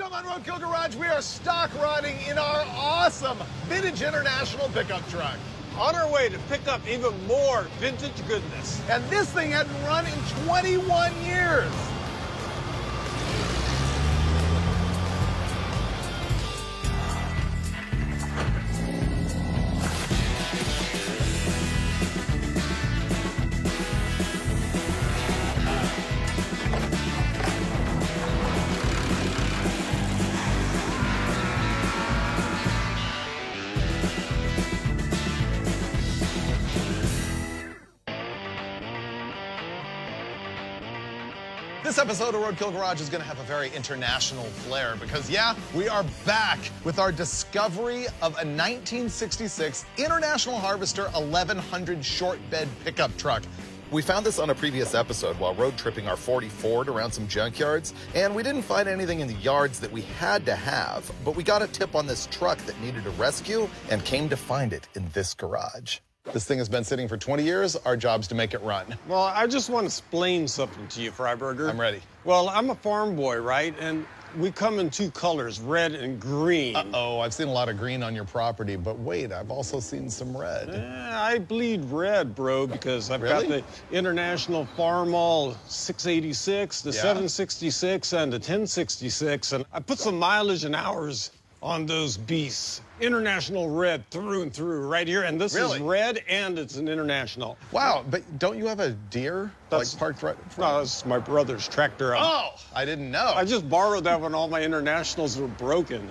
Welcome on Roadkill Garage. We are stock riding in our awesome vintage international pickup truck. On our way to pick up even more vintage goodness. And this thing hadn't run in 21 years. This episode of Roadkill Garage is going to have a very international flair because, yeah, we are back with our discovery of a 1966 International Harvester 1100 short bed pickup truck. We found this on a previous episode while road tripping our 40 Ford around some junkyards, and we didn't find anything in the yards that we had to have, but we got a tip on this truck that needed a rescue and came to find it in this garage. This thing has been sitting for 20 years. Our job's to make it run. Well, I just want to explain something to you, Freiberger. I'm ready. Well, I'm a farm boy, right? And we come in two colors, red and green. Uh-oh, I've seen a lot of green on your property, but wait, I've also seen some red. I bleed red, bro, because I've got the International Farmall 686, the 766, and the 1066, and I put some mileage and hours on those beasts. International red through and through right here, and this is red, and it's an international. Wow, but don't you have a deer parked right in front? No, that's my brother's tractor. Oh, I didn't know. I just borrowed that when all my internationals were broken.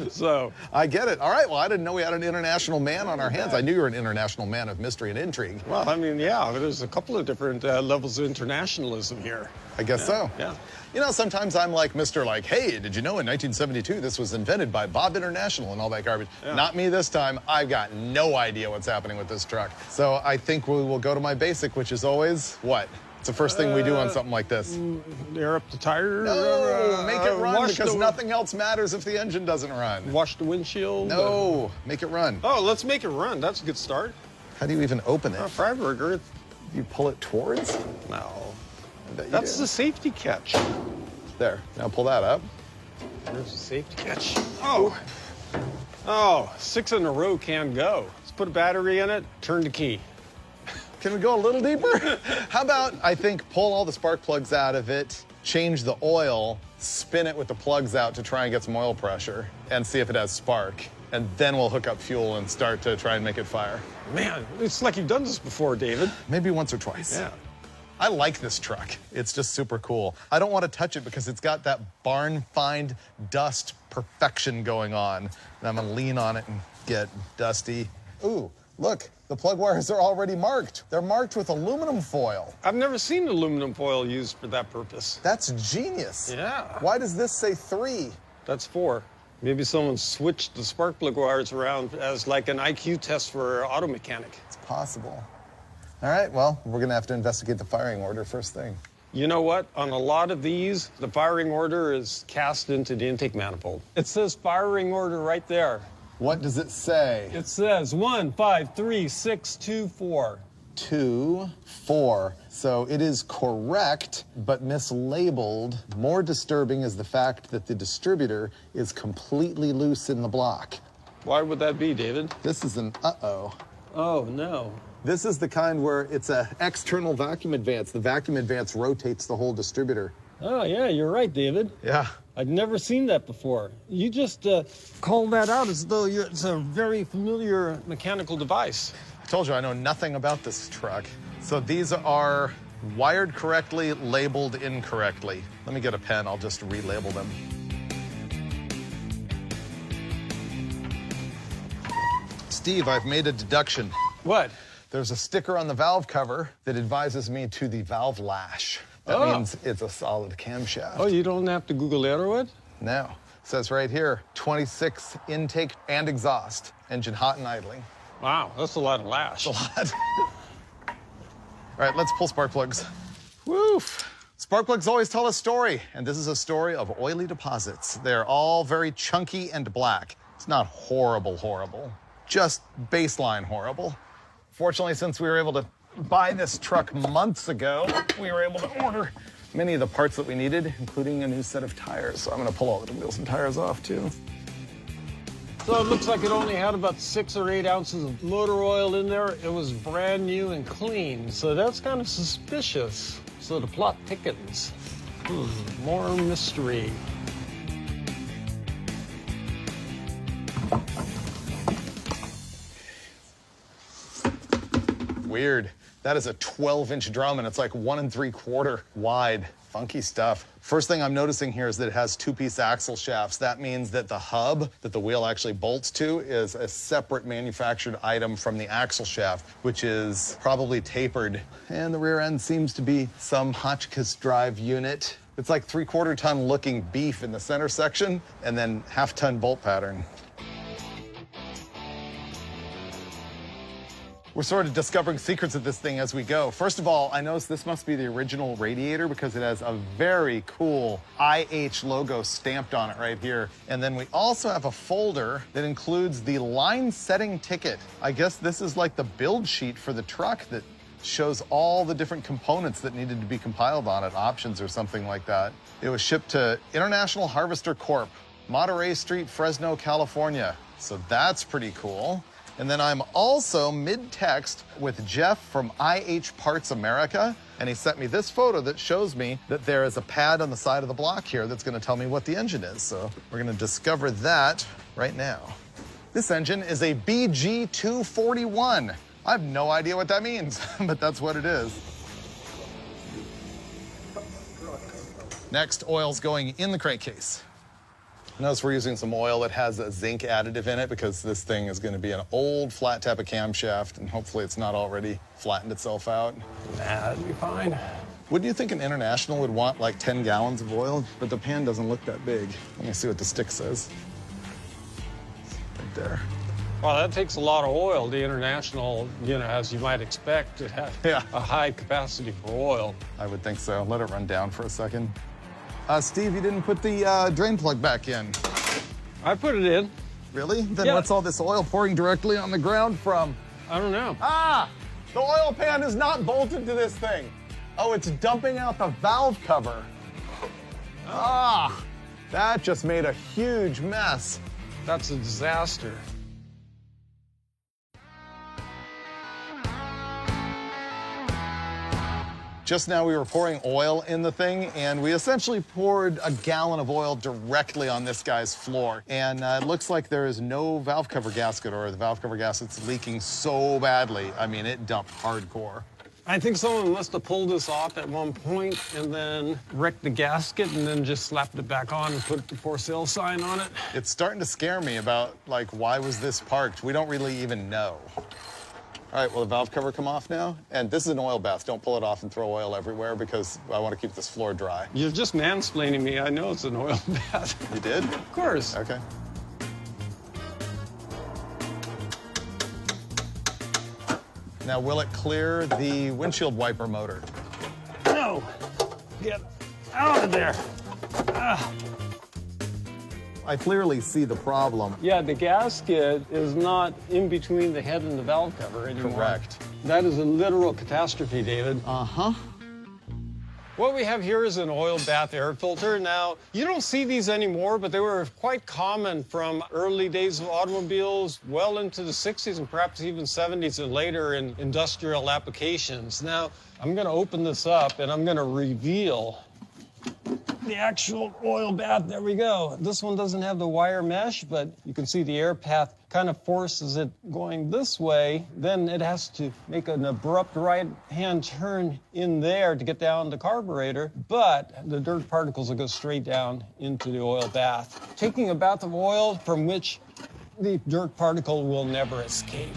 So I get it. All right, well, I didn't know we had an international man on our hands. I knew you were an international man of mystery and intrigue. Well, I mean, yeah, there's a couple of different levels of internationalism here. I guess so. Yeah. You know, sometimes I'm like Mr. Like, hey, did you know in 1972 this was invented by Bob International and all that garbage? Yeah. Not me this time. I've got no idea what's happening with this truck. So I think we will go to my basic, which is always what? It's the first thing we do on something like this. Air up the tire. No, make it run because nothing else matters if the engine doesn't run. Wash the windshield. No, make it run. Oh, let's make it run. That's a good start. How do you even open it? Freiberger. You pull it towards? No. That's the safety catch. There, now pull that up. There's the safety catch. Oh. Oh, 6 in a row can't go. Let's put a battery in it, turn the key. Can we go a little deeper? How about, I think, pull all the spark plugs out of it, change the oil, spin it with the plugs out to try and get some oil pressure, and see if it has spark. And then we'll hook up fuel and start to try and make it fire. Man, it's like you've done this before, David. Maybe once or twice. Yeah. I like this truck. It's just super cool. I don't want to touch it because it's got that barn find dust perfection going on. And I'm gonna lean on it and get dusty. Ooh, look, the plug wires are already marked. They're marked with aluminum foil. I've never seen aluminum foil used for that purpose. That's genius. Yeah. Why does this say 3? That's 4. Maybe someone switched the spark plug wires around as like an IQ test for an auto mechanic. It's possible. All right, well, we're gonna have to investigate the firing order first thing. You know what? On a lot of these, the firing order is cast into the intake manifold. It says firing order right there. What does it say? It says 1, 5, 3, 6, 2, 4. 2, 4. So it is correct, but mislabeled. More disturbing is the fact that the distributor is completely loose in the block. Why would that be, David? This is an uh-oh. Oh, no. This is the kind where it's an external vacuum advance. The vacuum advance rotates the whole distributor. Oh, yeah, you're right, David. Yeah. I'd never seen that before. You just called that out as though it's a very familiar mechanical device. I told you I know nothing about this truck. So these are wired correctly, labeled incorrectly. Let me get a pen, I'll just relabel them. Steve, I've made a deduction. What? There's a sticker on the valve cover that advises me to the valve lash. That means it's a solid camshaft. Oh, you don't have to Google it? No. It says right here, 26 intake and exhaust, engine hot and idling. Wow, that's a lot of lash. That's a lot. All right, let's pull spark plugs. Woof. Spark plugs always tell a story, and this is a story of oily deposits. They're all very chunky and black. It's not horrible, just baseline horrible. Fortunately, since we were able to buy this truck months ago, we were able to order many of the parts that we needed, including a new set of tires. So I'm gonna pull all the wheels and tires off too. So it looks like it only had about 6 or 8 ounces of motor oil in there. It was brand new and clean, so that's kind of suspicious. So the plot thickens. More mystery. Weird. That is a 12-inch drum, and it's like 1 3/4 wide. Funky stuff. First thing I'm noticing here is that it has 2-piece axle shafts. That means that the hub that the wheel actually bolts to is a separate manufactured item from the axle shaft, which is probably tapered. And the rear end seems to be some Hotchkiss drive unit. It's like 3/4-ton looking beef in the center section, and then half-ton bolt pattern. We're sort of discovering secrets of this thing as we go. First of all, I noticed this must be the original radiator because it has a very cool IH logo stamped on it right here. And then we also have a folder that includes the line setting ticket. I guess this is like the build sheet for the truck that shows all the different components that needed to be compiled on it, options or something like that. It was shipped to International Harvester Corp., Monterey Street, Fresno, California. So that's pretty cool. And then I'm also mid-text with Jeff from IH Parts America, and he sent me this photo that shows me that there is a pad on the side of the block here that's gonna tell me what the engine is. So we're gonna discover that right now. This engine is a BG241. I have no idea what that means, but that's what it is. Next, oil's going in the crank case. Notice we're using some oil that has a zinc additive in it because this thing is going to be an old flat type of camshaft, and hopefully it's not already flattened itself out. Nah, that'd be fine. Wouldn't you think an International would want like 10 gallons of oil? But the pan doesn't look that big. Let me see what the stick says. Right there. Well, that takes a lot of oil. The International, you know, as you might expect, it has a high capacity for oil. I would think so. Let it run down for a second. Steve, you didn't put the drain plug back in. I put it in. Really? Then Yeah. what's all this oil pouring directly on the ground from? I don't know. Ah! The oil pan is not bolted to this thing. Oh, it's dumping out the valve cover. Ah! That just made a huge mess. That's a disaster. Just now we were pouring oil in the thing, and we essentially poured a gallon of oil directly on this guy's floor. And it looks like there is no valve cover gasket, or the valve cover gasket's leaking so badly. I mean, it dumped hardcore. I think someone must have pulled this off at one point and then wrecked the gasket and then just slapped it back on and put the for sale sign on it. It's starting to scare me about, like, why was this parked? We don't really even know. All right, will the valve cover come off now? And this is an oil bath. Don't pull it off and throw oil everywhere because I want to keep this floor dry. You're just mansplaining me. I know it's an oil bath. You did? Of course. Okay. Now, will it clear the windshield wiper motor? No. Get out of there. Ah. I clearly see the problem. Yeah, the gasket is not in between the head and the valve cover anymore. Correct. That is a literal catastrophe, David. Uh-huh. What we have here is an oil bath air filter. Now, you don't see these anymore, but they were quite common from early days of automobiles, well into the 60s and perhaps even 70s and later in industrial applications. Now, I'm gonna open this up and I'm gonna reveal the actual oil bath. There we go. This one doesn't have the wire mesh, but you can see the air path kind of forces it going this way. Then it has to make an abrupt right-hand turn in there to get down the carburetor, but the dirt particles will go straight down into the oil bath, taking a bath of oil from which the dirt particle will never escape.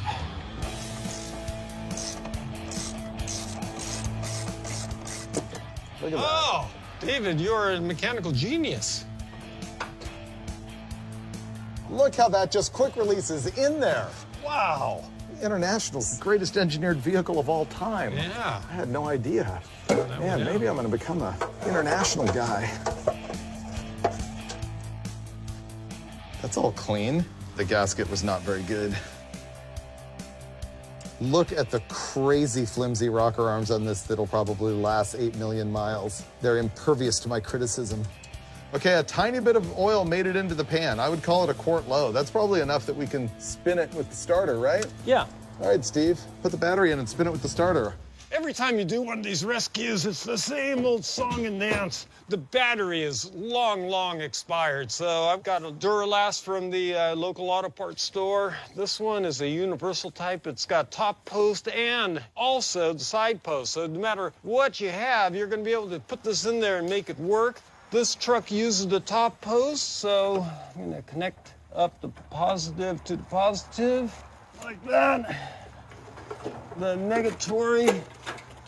Look at that. Oh, David, you're a mechanical genius. Look how that just quick releases in there. Wow. International's the greatest engineered vehicle of all time. Yeah. I had no idea. Man, maybe I'm gonna become an international guy. That's all clean. The gasket was not very good. Look at the crazy flimsy rocker arms on this that'll probably last 8 million miles. They're impervious to my criticism. Okay, a tiny bit of oil made it into the pan. I would call it a quart low. That's probably enough that we can spin it with the starter, right? Yeah. All right, Steve, put the battery in and spin it with the starter. Every time you do one of these rescues, it's the same old song and dance. The battery is long expired, so I've got a Duralast from the local auto parts store. This one is a universal type. It's got top post and also the side post, so no matter what you have, you're going to be able to put this in there and make it work. This truck uses the top post, so I'm going to connect up the positive to the positive, like that. The negatory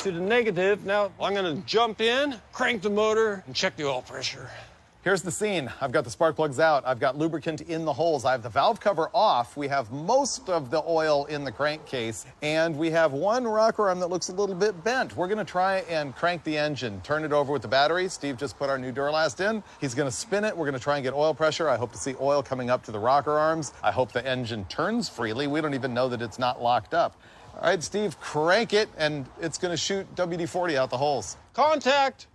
to the negative. Now I'm gonna jump in, crank the motor, and check the oil pressure. Here's the scene. I've got the spark plugs out. I've got lubricant in the holes. I have the valve cover off. We have most of the oil in the crankcase, and we have one rocker arm that looks a little bit bent. We're gonna try and crank the engine, turn it over with the battery. Steve just put our new Duralast in. He's gonna spin it. We're gonna try and get oil pressure. I hope to see oil coming up to the rocker arms. I hope the engine turns freely. We don't even know that it's not locked up. All right, Steve, crank it, and it's gonna shoot WD-40 out the holes. Contact!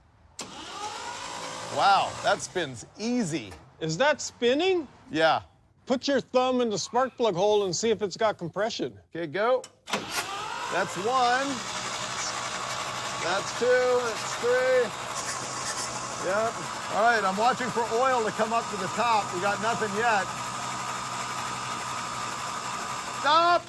Wow, that spins easy. Is that spinning? Yeah. Put your thumb in the spark plug hole and see if it's got compression. Okay, go. That's one. That's two. That's three. Yep. All right, I'm watching for oil to come up to the top. We got nothing yet. Stop!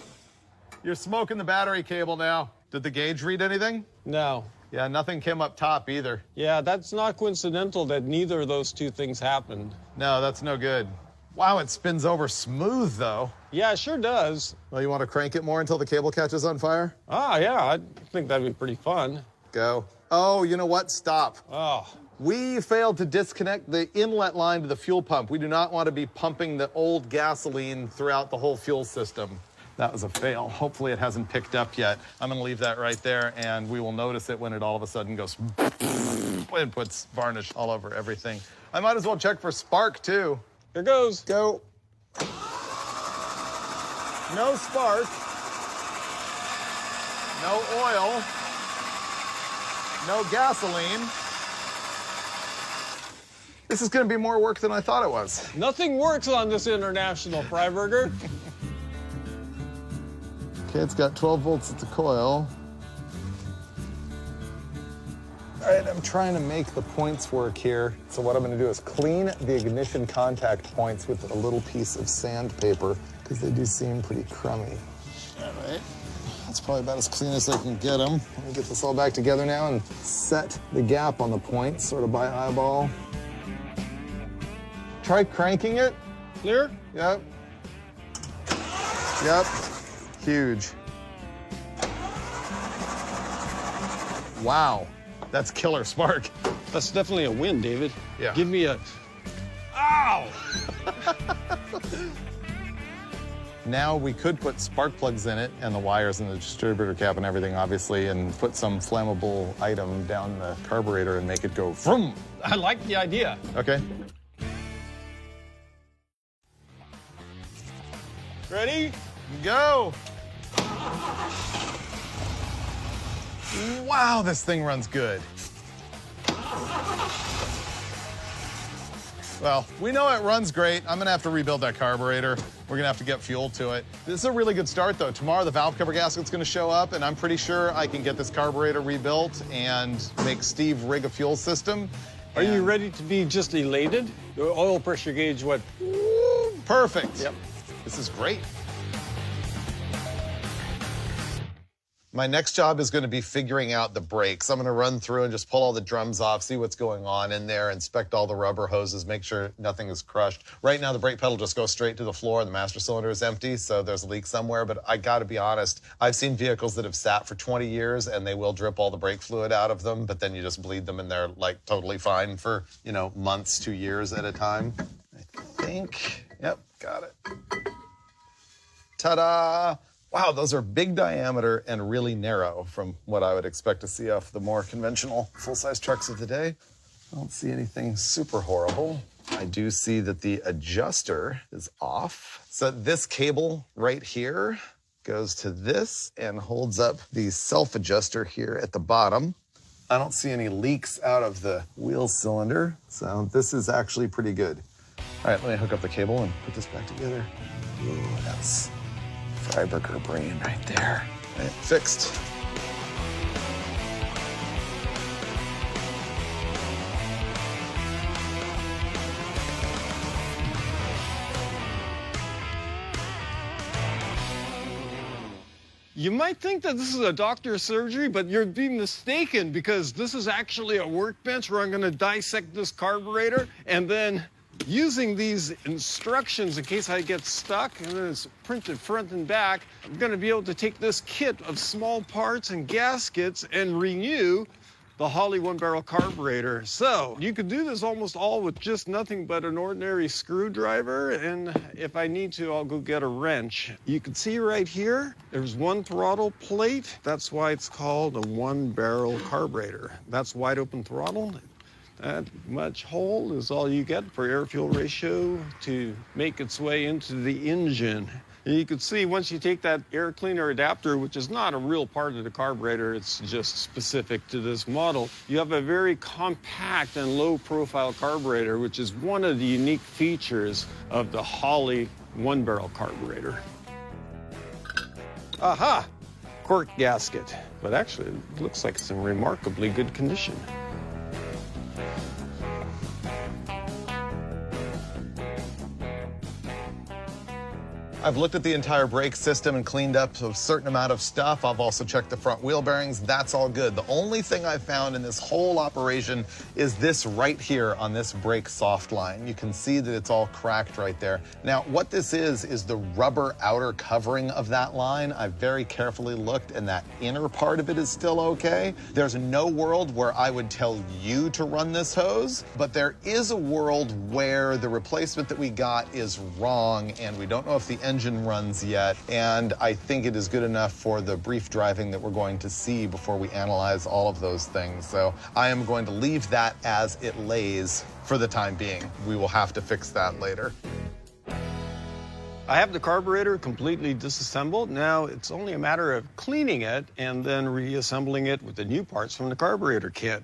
You're smoking the battery cable now. Did the gauge read anything? No. Yeah, nothing came up top either. Yeah, that's not coincidental that neither of those two things happened. No, that's no good. Wow, it spins over smooth, though. Yeah, it sure does. Well, you want to crank it more until the cable catches on fire? Ah, yeah, I think that'd be pretty fun. Go. Oh, you know what? Stop. Oh. We failed to disconnect the inlet line to the fuel pump. We do not want to be pumping the old gasoline throughout the whole fuel system. That was a fail. Hopefully it hasn't picked up yet. I'm gonna leave that right there, and we will notice it when it all of a sudden goes and puts varnish all over everything. I might as well check for spark, too. Here goes. Go. No spark. No oil. No gasoline. This is gonna be more work than I thought it was. Nothing works on this International, Freiburger. Okay, it's got 12 volts at the coil. All right, I'm trying to make the points work here. So what I'm gonna do is clean the ignition contact points with a little piece of sandpaper because they do seem pretty crummy. All right, that's probably about as clean as I can get them. Let me get this all back together now and set the gap on the points, sort of by eyeball. Try cranking it. Clear? Yep. Yep. Huge. Wow, that's killer spark. That's definitely a win, David. Yeah. Give me a... Ow! Now we could put spark plugs in it and the wires and the distributor cap and everything, obviously, and put some flammable item down the carburetor and make it go vroom. I like the idea. Okay. Ready? Go. Wow, this thing runs good. Well, we know it runs great. I'm gonna have to rebuild that carburetor. We're gonna have to get fuel to it. This is a really good start, though. Tomorrow, the valve cover gasket's gonna show up, and I'm pretty sure I can get this carburetor rebuilt and make Steve rig a fuel system. Are you ready to be just elated? The oil pressure gauge, what? Perfect. Yep. This is great. My next job is going to be figuring out the brakes. I'm going to run through and just pull all the drums off, see what's going on in there, inspect all the rubber hoses, make sure nothing is crushed. Right now, the brake pedal just goes straight to the floor and the master cylinder is empty, so there's a leak somewhere. But I got to be honest, I've seen vehicles that have sat for 20 years and they will drip all the brake fluid out of them, but then you just bleed them and they're like totally fine for, you know, months to years at a time. I think, yep, got it. Ta-da! Wow, those are big diameter and really narrow from what I would expect to see off the more conventional full-size trucks of the day. I don't see anything super horrible. I do see that the adjuster is off. So this cable right here goes to this and holds up the self-adjuster here at the bottom. I don't see any leaks out of the wheel cylinder, so this is actually pretty good. All right, let me hook up the cable and put this back together. Ooh, that's Freiberger brain right there. All right, fixed. You might think that this is a doctor's surgery, but you're being mistaken because this is actually a workbench where I'm going to dissect this carburetor, and then using these instructions in case I get stuck, and then it's printed front and back, I'm going to be able to take this kit of small parts and gaskets and renew the Holley one-barrel carburetor. So you could do this almost all with just nothing but an ordinary screwdriver, and if I need to, I'll go get a wrench. You can see right here, there's one throttle plate. That's why it's called a one-barrel carburetor. That's wide open throttle. That much hole is all you get for air-fuel ratio to make its way into the engine. And you can see once you take that air cleaner adapter, which is not a real part of the carburetor, it's just specific to this model, you have a very compact and low-profile carburetor, which is one of the unique features of the Holley one-barrel carburetor. Aha! Cork gasket. But actually, it looks like it's in remarkably good condition. I've looked at the entire brake system and cleaned up a certain amount of stuff. I've also checked the front wheel bearings. That's all good. The only thing I've found in this whole operation is this right here on this brake soft line. You can see that it's all cracked right there. Now, what this is the rubber outer covering of that line. I've very carefully looked, and that inner part of it is still okay. There's no world where I would tell you to run this hose, but there is a world where the replacement that we got is wrong, and we don't know if the engine runs yet, and I think it is good enough for the brief driving that we're going to see before we analyze all of those things. So I am going to leave that as it lays for the time being. We will have to fix that later. I have the carburetor completely disassembled. Now it's only a matter of cleaning it and then reassembling it with the new parts from the carburetor kit.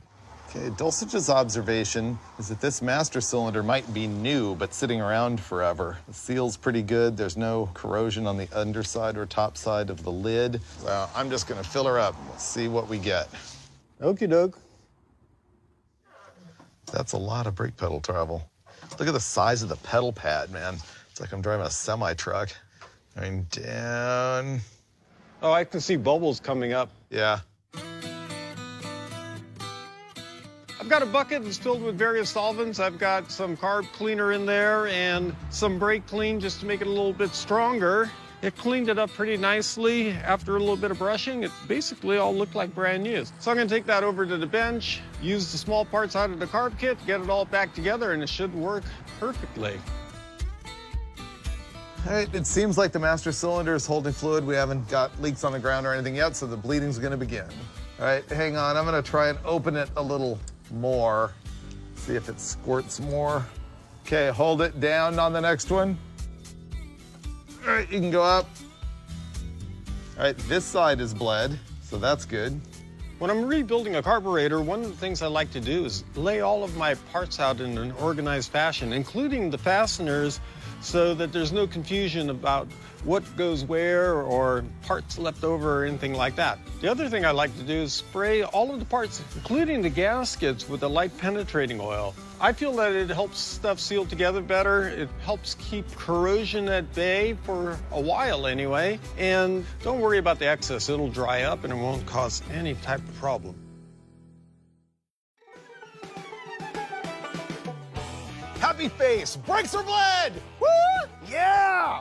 Okay, Dulcich's observation is that this master cylinder might be new, but sitting around forever. The seal's pretty good. There's no corrosion on the underside or top side of the lid. So I'm just gonna fill her up. Let's see what we get. Okie doke. That's a lot of brake pedal travel. Look at the size of the pedal pad, man. It's like I'm driving a semi-truck. Going down. Oh, I can see bubbles coming up. Yeah. I've got a bucket that's filled with various solvents. I've got some carb cleaner in there and some brake clean just to make it a little bit stronger. It cleaned it up pretty nicely. After a little bit of brushing, it basically all looked like brand new. So I'm gonna take that over to the bench, use the small parts out of the carb kit, get it all back together, and it should work perfectly. All right, it seems like the master cylinder is holding fluid. We haven't got leaks on the ground or anything yet, so the bleeding's gonna begin. All right, hang on. I'm gonna try and open it a little more. See if it squirts more. Okay, hold it down on the next one. All right, you can go up. All right, this side is bled, so that's good. When I'm rebuilding a carburetor, one of the things I like to do is lay all of my parts out in an organized fashion, including the fasteners, so that there's no confusion about what goes where or parts left over or anything like that. The other thing I like to do is spray all of the parts, including the gaskets, with a light penetrating oil. I feel that it helps stuff seal together better. It helps keep corrosion at bay for a while anyway. And don't worry about the excess. It'll dry up and it won't cause any type of problem. Happy face, brakes are bled! Woo! Yeah!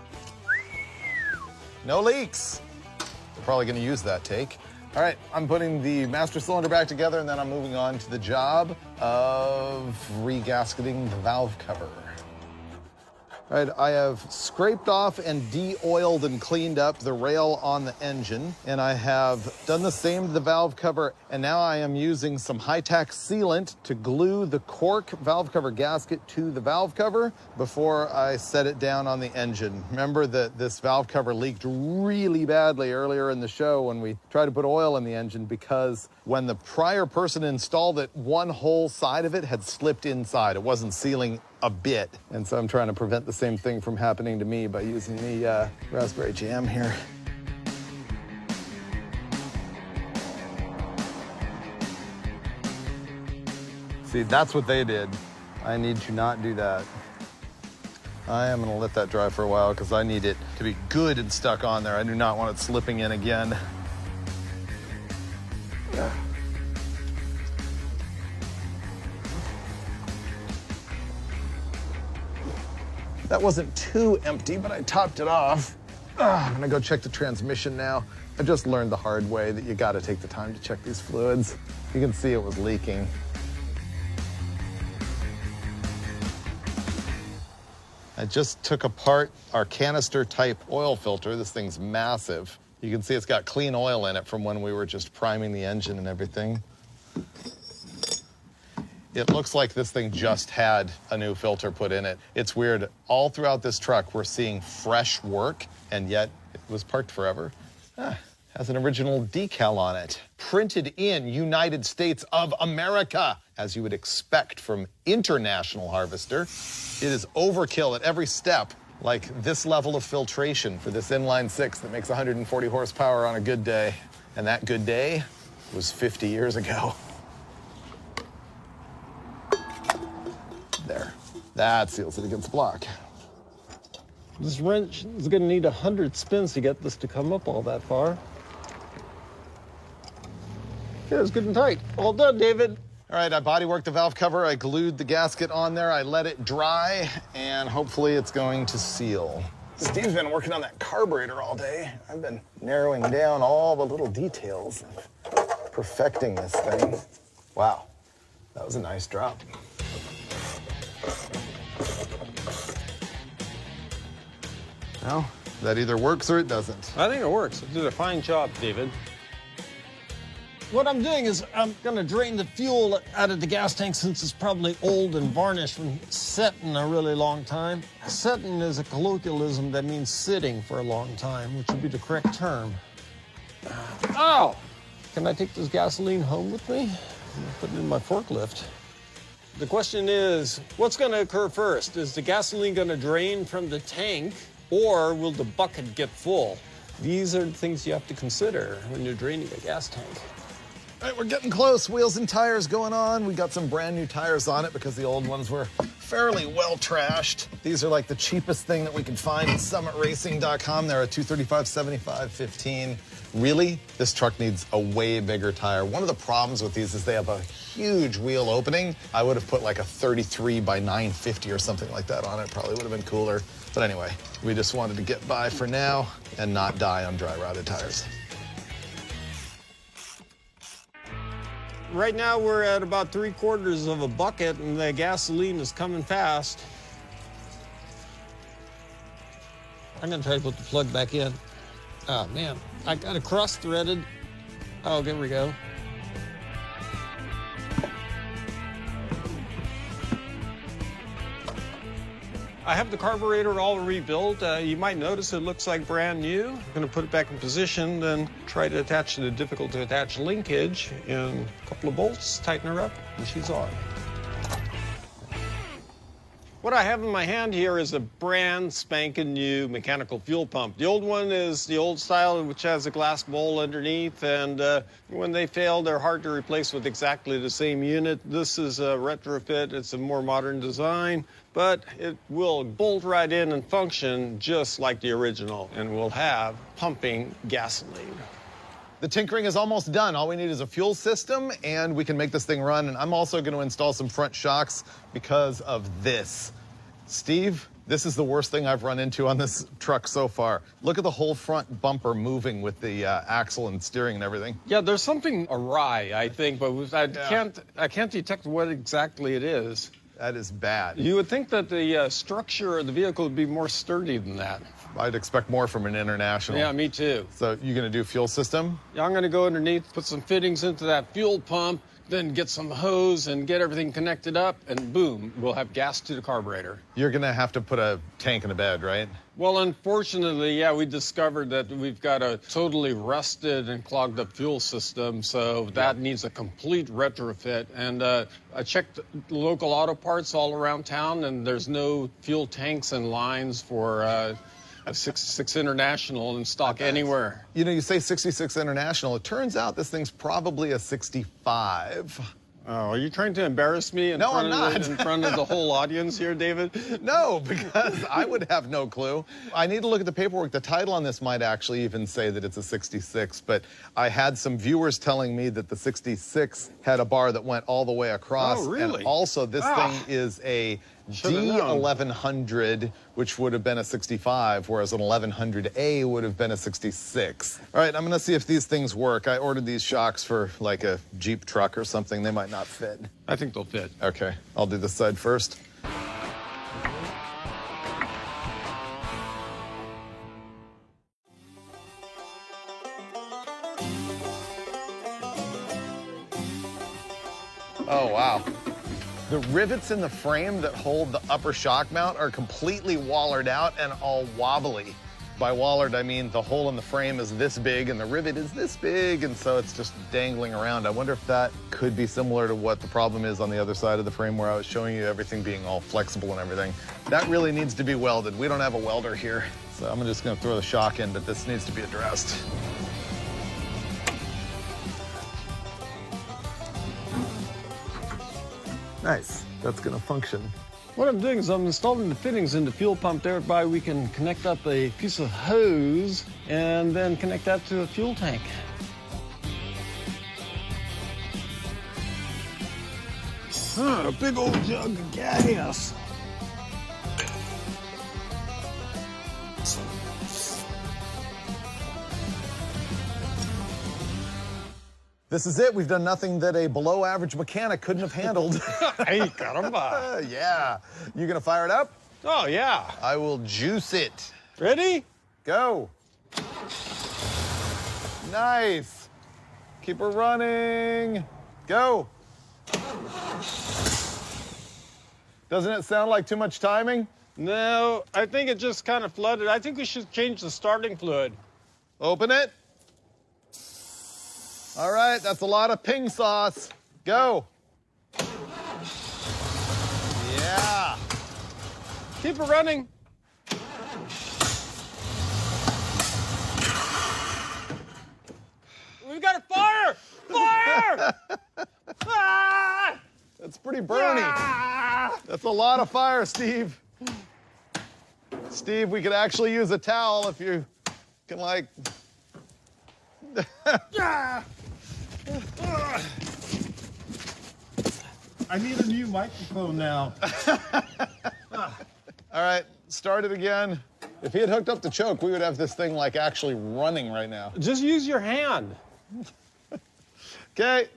No leaks. We're probably gonna use that take. All right, I'm putting the master cylinder back together, and then I'm moving on to the job of regasketing the valve cover. All right, I have scraped off and de-oiled and cleaned up the rail on the engine, and I have done the same to the valve cover, and now I am using some high-tack sealant to glue the cork valve cover gasket to the valve cover before I set it down on the engine. Remember that this valve cover leaked really badly earlier in the show when we tried to put oil in the engine because when the prior person installed it, one whole side of it had slipped inside. It wasn't sealing a bit. And so I'm trying to prevent the same thing from happening to me by using the raspberry jam here. See, that's what they did. I need to not do that. I am gonna let that dry for a while because I need it to be good and stuck on there. I do not want it slipping in again. That wasn't too empty, but I topped it off. I'm gonna go check the transmission now. I just learned the hard way that you gotta take the time to check these fluids. You can see it was leaking. I just took apart our canister type oil filter. This thing's massive. You can see it's got clean oil in it from when we were just priming the engine and everything. It looks like this thing just had a new filter put in it. It's weird. All throughout this truck, we're seeing fresh work, and yet it was parked forever. Has an original decal on it. Printed in United States of America, as you would expect from International Harvester. It is overkill at every step, like this level of filtration for this inline six that makes 140 horsepower on a good day. And that good day was 50 years ago. There. That seals it against the block. This wrench is going to need 100 spins to get this to come up all that far. Yeah, it's good and tight. All done, David. All right, I bodyworked the valve cover. I glued the gasket on there. I let it dry, and hopefully it's going to seal. Steve's been working on that carburetor all day. I've been narrowing down all the little details of perfecting this thing. Wow, that was a nice drop. Well, that either works or it doesn't. I think it works. You did a fine job, David. What I'm doing is I'm going to drain the fuel out of the gas tank since it's probably old and varnished from setting a really long time. Setting is a colloquialism that means sitting for a long time, which would be the correct term. Oh! Can I take this gasoline home with me? I'm going to put it in my forklift. The question is, what's going to occur first? Is the gasoline going to drain from the tank, or will the bucket get full? These are the things you have to consider when you're draining a gas tank. All right, we're getting close. Wheels and tires going on. We got some brand new tires on it because the old ones were fairly well trashed. These are like the cheapest thing that we can find at summitracing.com. They're a 235/75/15. Really, this truck needs a way bigger tire. One of the problems with these is they have a huge wheel opening. I would have put like a 33/950 or something like that on it. Probably would have been cooler. But anyway, we just wanted to get by for now and not die on dry rotted tires. Right now we're at about 3/4 of a bucket and the gasoline is coming fast. I'm gonna try to put the plug back in. Oh man, I got it cross-threaded. Oh, there we go. I have the carburetor all rebuilt. You might notice it looks like brand new. I'm gonna put it back in position, then try to attach the difficult to attach linkage in a couple of bolts, tighten her up, and she's on. What I have in my hand here is a brand spanking new mechanical fuel pump. The old one is the old style, which has a glass bowl underneath, and when they fail, they're hard to replace with exactly the same unit. This is a retrofit. It's a more modern design, but it will bolt right in and function just like the original, and will have pumping gasoline. The tinkering is almost done. All we need is a fuel system, and we can make this thing run. And I'm also going to install some front shocks because of this. Steve, this is the worst thing I've run into on this truck so far. Look at the whole front bumper moving with the axle and steering and everything. Yeah, there's something awry, I think, but I can't detect what exactly it is. That is bad. You would think that the structure of the vehicle would be more sturdy than that. I'd expect more from an International. Yeah, me too. So you gonna do fuel system? Yeah, I'm gonna go underneath, put some fittings into that fuel pump, then get some hose and get everything connected up, and boom, we'll have gas to the carburetor. You're gonna have to put a tank in a bed, right? Well, unfortunately, yeah, we discovered that we've got a totally rusted and clogged up fuel system, so that needs a complete retrofit. And I checked local auto parts all around town, and there's no fuel tanks and lines for a 66 International in stock anywhere. You know, you say 66 International. It turns out this thing's probably a 65. Oh, are you trying to embarrass me in front of the whole audience here, David? No, because I would have no clue. I need to look at the paperwork. The title on this might actually even say that it's a 66, but I had some viewers telling me that the 66 had a bar that went all the way across. Oh, really? And also, this thing is a D1100, which would have been a 65, whereas an 1100A would have been a 66. All right, I'm gonna see if these things work. I ordered these shocks for like a Jeep truck or something. They might not fit. I think they'll fit. Okay, I'll do this side first. Oh, wow. The rivets in the frame that hold the upper shock mount are completely wallered out and all wobbly. By wallered, I mean the hole in the frame is this big and the rivet is this big, and so it's just dangling around. I wonder if that could be similar to what the problem is on the other side of the frame where I was showing you everything being all flexible and everything. That really needs to be welded. We don't have a welder here, so I'm just gonna throw the shock in, but this needs to be addressed. Nice, that's gonna function. What I'm doing is I'm installing the fittings in the fuel pump, thereby we can connect up a piece of hose and then connect that to a fuel tank. A big old jug of gas. This is it. We've done nothing that a below-average mechanic couldn't have handled. Hey, caramba. Yeah. You gonna fire it up? Oh, yeah. I will juice it. Ready? Go. Nice. Keep her running. Go. Doesn't it sound like too much timing? No, I think it just kind of flooded. I think we should change the starting fluid. Open it. All right, that's a lot of ping sauce. Go. Yeah. Keep it running. We've got a fire! Fire! Ah! That's pretty burny. Ah! That's a lot of fire, Steve. Steve, we could actually use a towel if you can, like... Ah! I need a new microphone now. All right, start it again. If he had hooked up the choke, we would have this thing like actually running right now. Just use your hand. Okay.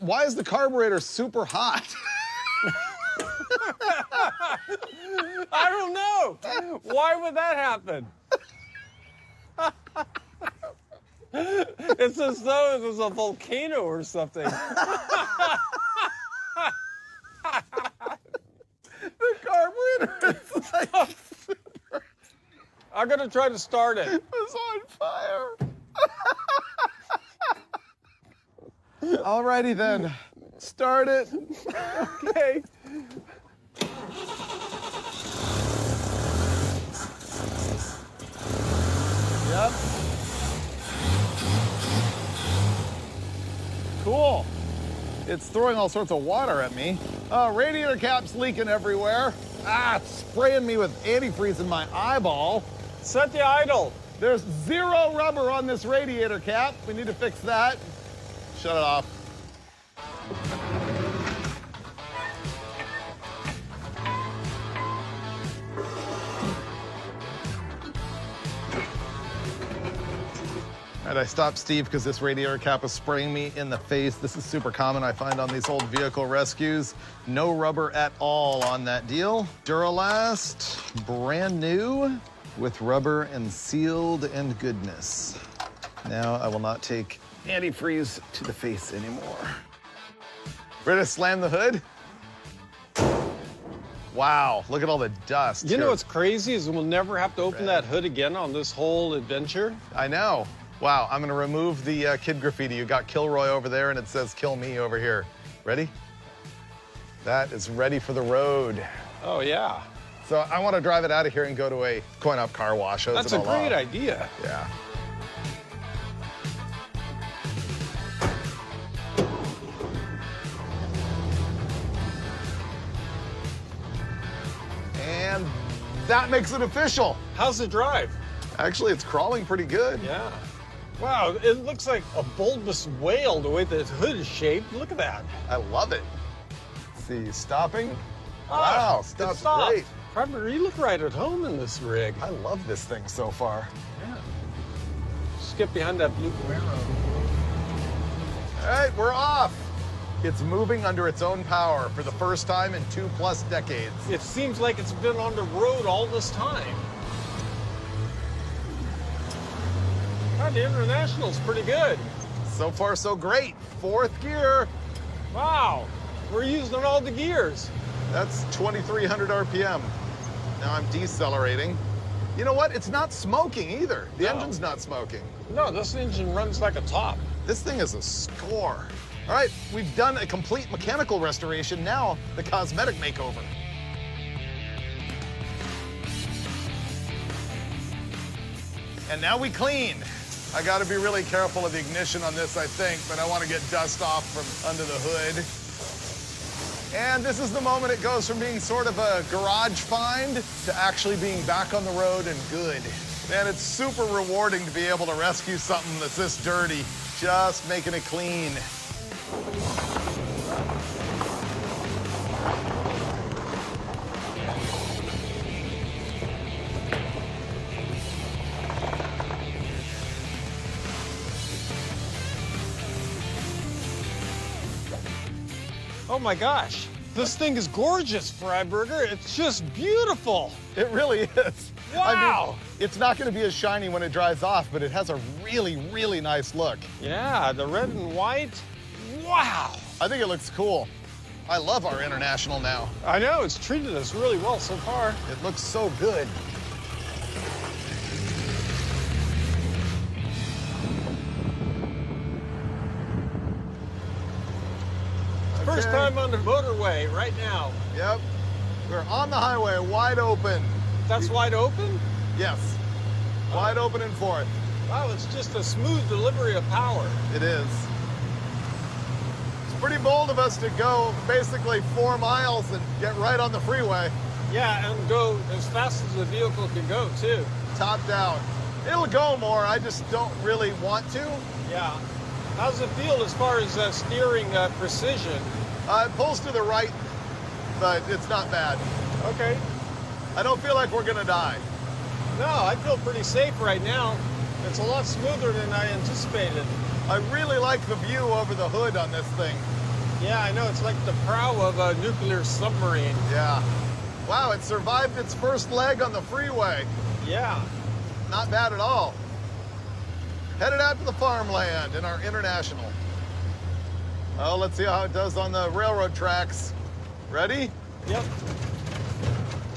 Why is the carburetor super hot? I don't know. Why would that happen? It's as though it was a volcano or something. The carburetor is like super... I'm gonna try to start it. It's on fire. Alrighty then, start it. Okay. Yep. Cool. It's throwing all sorts of water at me. Radiator cap's leaking everywhere. Ah, it's spraying me with antifreeze in my eyeball. Set the idle. There's zero rubber on this radiator cap. We need to fix that. Shut it off. right, I stopped Steve because this radiator cap was spraying me in the face. This is super common, I find, on these old vehicle rescues. No rubber at all on that deal. Duralast, brand new, with rubber and sealed and goodness. Now I will not take antifreeze to the face anymore. Ready to slam the hood? Wow, look at all the dust. You know what's crazy is we'll never have to open that hood again on this whole adventure. I know. Wow, I'm gonna remove the kid graffiti. You got Kilroy over there and it says kill me over here. Ready? That is ready for the road. Oh, yeah. So I wanna drive it out of here and go to a coin-op car wash. That's a great idea. Yeah. And that makes it official. How's the drive? Actually, it's crawling pretty good. Yeah. Wow, it looks like a bulbous whale the way the hood is shaped. Look at that. I love it. Let's see, stopping. Ah, Wow, stops stopped. great. Carpenter, you look right at home in this rig. I love this thing so far. Yeah. Just get behind that blue Camaro. All right, we're off. It's moving under its own power for the first time in 2+ decades. It seems like it's been on the road all this time. God, the International's pretty good. So far, so great. 4th gear. Wow, we're using all the gears. That's 2,300 RPM. Now I'm decelerating. You know what? It's not smoking either. The engine's not smoking. No, this engine runs like a top. This thing is a score. All right, we've done a complete mechanical restoration. Now, the cosmetic makeover. And now we clean. I gotta be really careful of the ignition on this, I think, but I wanna get dust off from under the hood. And this is the moment it goes from being sort of a garage find to actually being back on the road and good. Man, it's super rewarding to be able to rescue something that's this dirty, just making it clean. Oh my gosh, this thing is gorgeous, Freiberger. It's just beautiful. It really is. Wow. I mean, it's not going to be as shiny when it dries off, but it has a really, really nice look. Yeah, the red and white. Wow. I think it looks cool. I love our International now. I know, it's treated us really well so far. It looks so good. First time on the motorway right now. Yep. We're on the highway, wide open. That's wide open? Yes. Wide open and forth. Wow, it's just a smooth delivery of power. It is. It's pretty bold of us to go basically 4 miles and get right on the freeway. Yeah, and go as fast as the vehicle can go, too. Top down. It'll go more, I just don't really want to. Yeah. How's it feel as far as steering precision? It pulls to the right, but it's not bad. Okay. I don't feel like we're gonna die. No, I feel pretty safe right now. It's a lot smoother than I anticipated. I really like the view over the hood on this thing. Yeah, I know. It's like the prow of a nuclear submarine. Yeah. Wow, it survived its first leg on the freeway. Yeah. Not bad at all. Headed out to the farmland in our International. Oh, let's see how it does on the railroad tracks. Ready? Yep.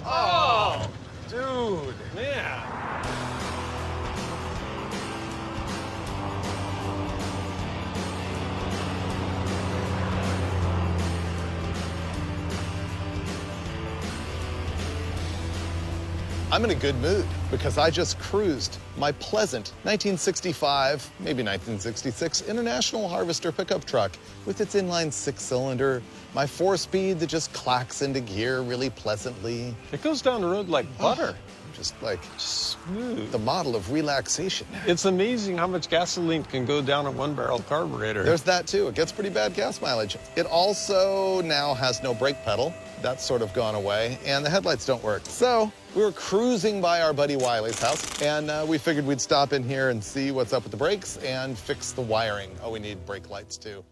Oh, dude. Yeah. I'm in a good mood because I just cruised my pleasant 1965, maybe 1966 International Harvester pickup truck with its inline 6-cylinder, my 4-speed that just clacks into gear really pleasantly. It goes down the road like butter. Just like Smooth. the model of relaxation. It's amazing how much gasoline can go down a 1-barrel carburetor. There's that too. It gets pretty bad gas mileage. It also now has no brake pedal. That's sort of gone away, and the headlights don't work. So we were cruising by our buddy Wiley's house, and we figured we'd stop in here and see what's up with the brakes and fix the wiring. Oh, we need brake lights too.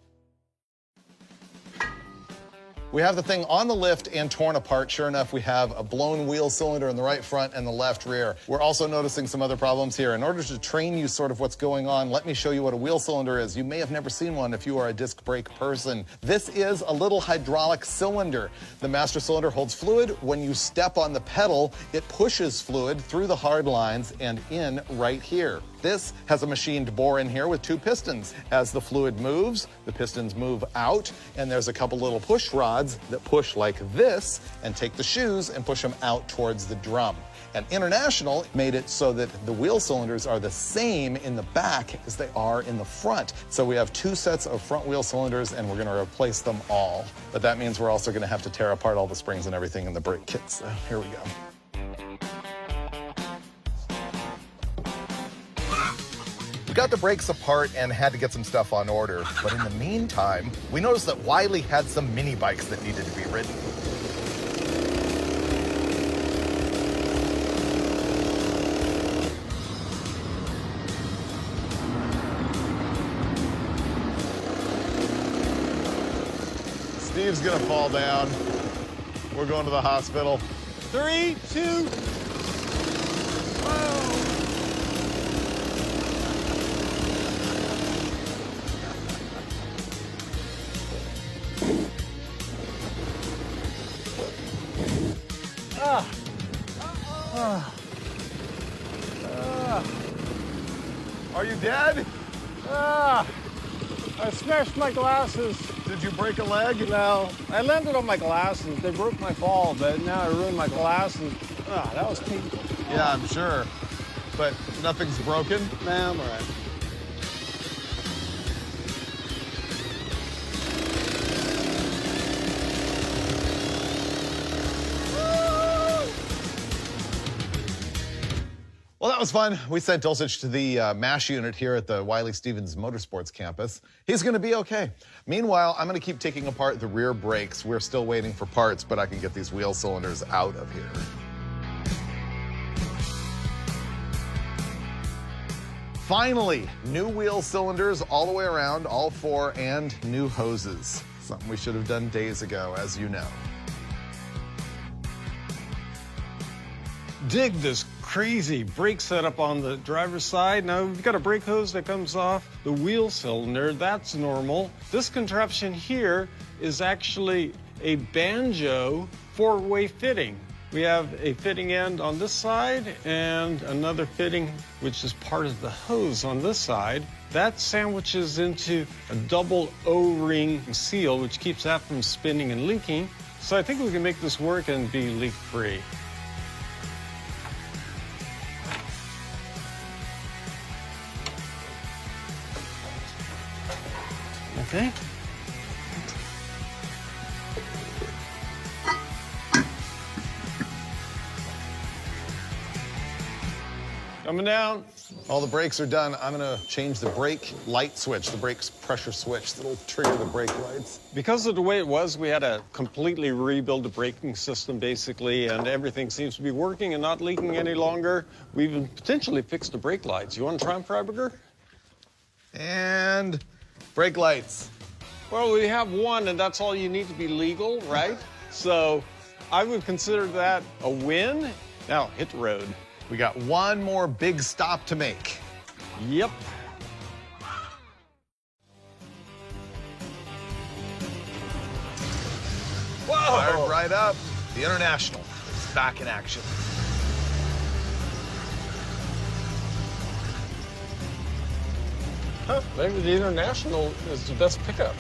We have the thing on the lift and torn apart. Sure enough, we have a blown wheel cylinder in the right front and the left rear. We're also noticing some other problems here. In order to train you sort of what's going on, let me show you what a wheel cylinder is. You may have never seen one if you are a disc brake person. This is a little hydraulic cylinder. The master cylinder holds fluid. When you step on the pedal, it pushes fluid through the hard lines and in right here. This has a machined bore in here with 2 pistons. As the fluid moves, the pistons move out, and there's a couple little push rods that push like this and take the shoes and push them out towards the drum. And International made it so that the wheel cylinders are the same in the back as they are in the front. So we have 2 sets of front wheel cylinders, and we're gonna replace them all. But that means we're also gonna have to tear apart all the springs and everything in the brake kits. So here we go. Got the brakes apart and had to get some stuff on order, but in the meantime, we noticed that Wiley had some mini bikes that needed to be ridden. Steve's gonna fall down. We're going to the hospital. 3, 2, whoa. Are you dead? I smashed my glasses. Did you break a leg? No, I landed on my glasses. They broke my fall, but now I ruined my glasses. That was painful. Yeah, I'm sure. But nothing's broken? Nah, I'm all right. Well, that was fun. We sent Dulcich to the MASH unit here at the Wiley Stevens Motorsports campus. He's going to be okay. Meanwhile, I'm going to keep taking apart the rear brakes. We're still waiting for parts, but I can get these wheel cylinders out of here. Finally, new wheel cylinders all the way around, all 4, and new hoses. Something we should have done days ago, as you know. Dig this crazy brake setup on the driver's side. Now we've got a brake hose that comes off the wheel cylinder. That's normal. This contraption here is actually a banjo 4-way fitting. We have a fitting end on this side and another fitting which is part of the hose on this side. That sandwiches into a double O-ring seal which keeps that from spinning and leaking. So I think we can make this work and be leak-free. Okay. Coming down. All the brakes are done. I'm gonna change the brake light switch, the brake pressure switch that'll trigger the brake lights. Because of the way it was, we had to completely rebuild the braking system, basically, and everything seems to be working and not leaking any longer. We even potentially fixed the brake lights. You want to try them, Freiberger? And brake lights. Well, we have one, and that's all you need to be legal, right? So I would consider that a win. Now, hit the road. We got one more big stop to make. Yep. Whoa! Fired right up. The International is back in action. Huh, maybe the International is the best pickup.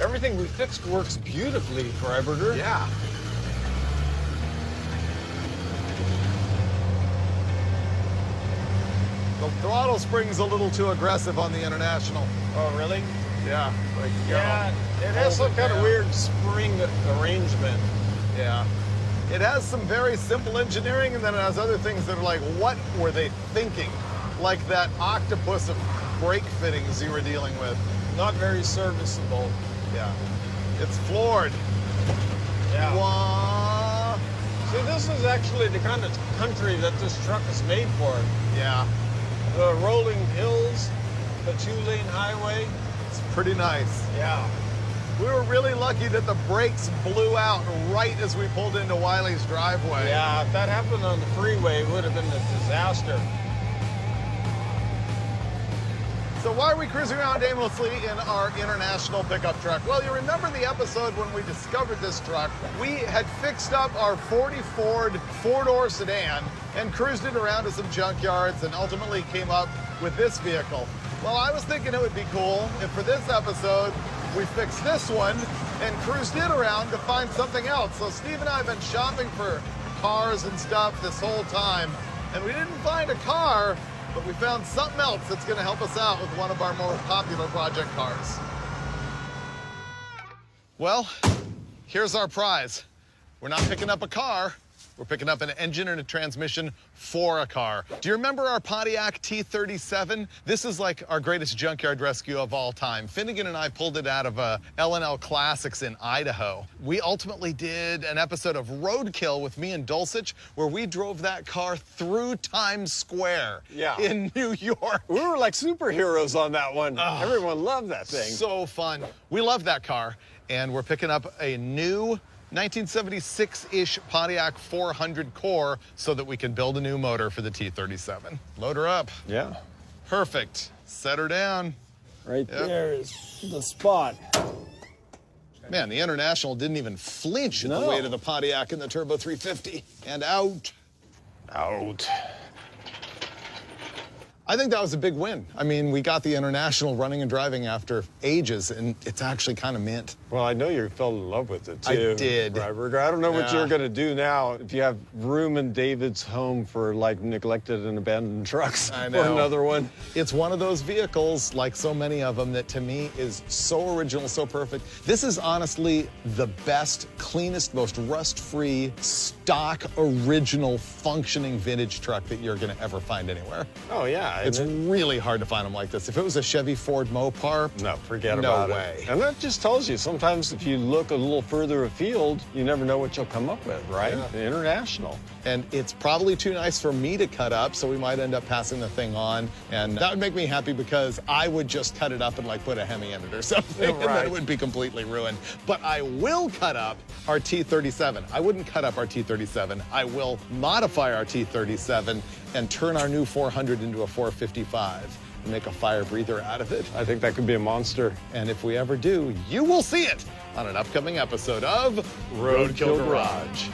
Everything we fixed works beautifully, Freiberger. Yeah. The throttle spring's a little too aggressive on the International. Oh, really? Yeah. Like, Yeah, it has some kind of weird spring arrangement. Yeah. It has some very simple engineering, and then it has other things that are like, what were they thinking? Like that octopus of brake fittings you were dealing with. Not very serviceable. Yeah. It's floored. Yeah. Wah. See, this is actually the kind of country that this truck is made for. Yeah. The rolling hills, the 2-lane highway. It's pretty nice. Yeah. We were really lucky that the brakes blew out right as we pulled into Wiley's driveway. Yeah, if that happened on the freeway, it would have been a disaster. So why are we cruising around aimlessly in our international pickup truck? Well, you remember the episode when we discovered this truck. We had fixed up our 40 Ford four-door sedan and cruised it around to some junkyards and ultimately came up with this vehicle. Well, I was thinking it would be cool if for this episode, we fixed this one and cruised it around to find something else. So Steve and I have been shopping for cars and stuff this whole time, and we didn't find a car, but we found something else that's gonna help us out with one of our more popular project cars. Well, here's our prize. We're not picking up a car, we're picking up an engine and a transmission for a car. Do you remember our Pontiac T37? This is like our greatest junkyard rescue of all time. Finnegan and I pulled it out of L&L Classics in Idaho. We ultimately did an episode of Roadkill with me and Dulcich, where we drove that car through Times Square in New York. We were like superheroes on that one. Everyone loved that thing. So fun. We love that car, and we're picking up a new 1976-ish Pontiac 400 core so that we can build a new motor for the T37. Load her up. Yeah. Perfect. Set her down. Right there is the spot. Man, the International didn't even flinch at the weight of the Pontiac and the Turbo 350. And out. Out. I think that was a big win. I mean, we got the International running and driving after ages, and it's actually kind of mint. Well, I know you fell in love with it, too. I did. I don't know what you're going to do now if you have room in David's home for, like, neglected and abandoned trucks. I know. Or another one. It's one of those vehicles, like so many of them, that to me is so original, so perfect. This is honestly the best, cleanest, most rust-free, stock, original, functioning vintage truck that you're going to ever find anywhere. Oh, yeah. It's really hard to find them like this. If it was a Chevy Ford Mopar, no, forget about it. No way. And that just tells you, sometimes if you look a little further afield, you never know what you'll come up with, right? Yeah. The International. And it's probably too nice for me to cut up, so we might end up passing the thing on. And that would make me happy because I would just cut it up and like put a Hemi in it or something, and then it would be completely ruined. But I will cut up our T37. I wouldn't cut up our T37. I will modify our T37 and turn our new 400 into a 455 and make a fire breather out of it. I think that could be a monster. And if we ever do, you will see it on an upcoming episode of Roadkill Garage.